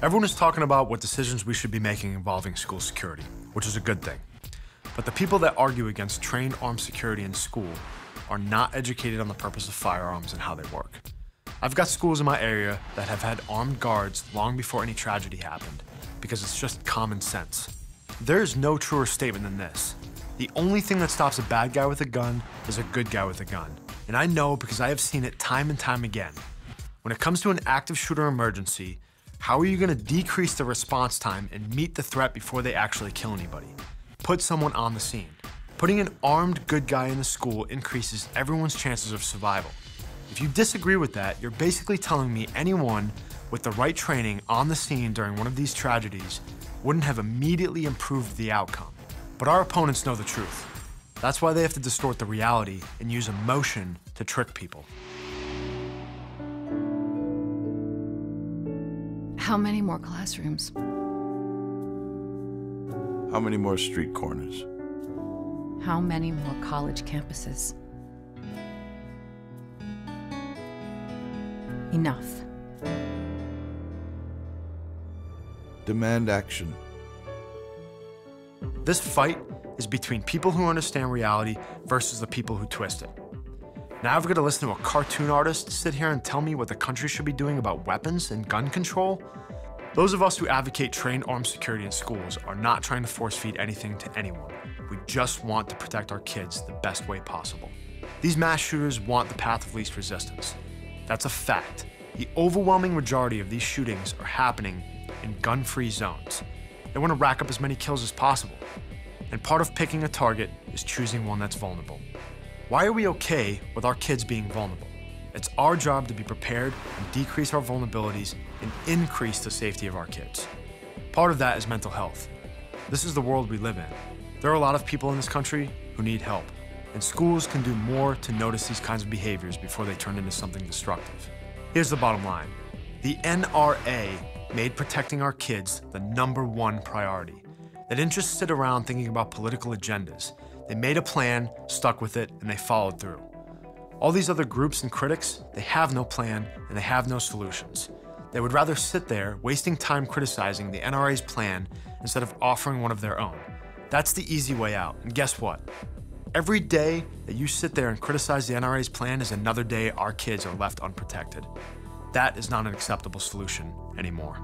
Everyone is talking about what decisions we should be making involving school security, which is a good thing. But the people that argue against trained armed security in school are not educated on the purpose of firearms and how they work. I've got schools in my area that have had armed guards long before any tragedy happened, because it's just common sense. There is no truer statement than this. The only thing that stops a bad guy with a gun is a good guy with a gun. And I know because I have seen it time and time again. When it comes to an active shooter emergency, how are you going to decrease the response time and meet the threat before they actually kill anybody? Put someone on the scene. Putting an armed good guy in the school increases everyone's chances of survival. If you disagree with that, you're basically telling me anyone with the right training on the scene during one of these tragedies wouldn't have immediately improved the outcome. But our opponents know the truth. That's why they have to distort the reality and use emotion to trick people. How many more classrooms? How many more street corners? How many more college campuses? Enough. Demand action. This fight is between people who understand reality versus the people who twist it. Now I've got to listen to a cartoon artist sit here and tell me what the country should be doing about weapons and gun control? Those of us who advocate trained armed security in schools are not trying to force feed anything to anyone. We just want to protect our kids the best way possible. These mass shooters want the path of least resistance. That's a fact. The overwhelming majority of these shootings are happening in gun-free zones. They want to rack up as many kills as possible. And part of picking a target is choosing one that's vulnerable. Why are we okay with our kids being vulnerable? It's our job to be prepared and decrease our vulnerabilities and increase the safety of our kids. Part of that is mental health. This is the world we live in. There are a lot of people in this country who need help, and schools can do more to notice these kinds of behaviors before they turn into something destructive. Here's the bottom line. The NRA made protecting our kids the #1 priority. They didn't just sit around thinking about political agendas. They made a plan, stuck with it, and they followed through. All these other groups and critics, they have no plan and they have no solutions. They would rather sit there wasting time criticizing the NRA's plan instead of offering one of their own. That's the easy way out, and guess what? Every day that you sit there and criticize the NRA's plan is another day our kids are left unprotected. That is not an acceptable solution anymore.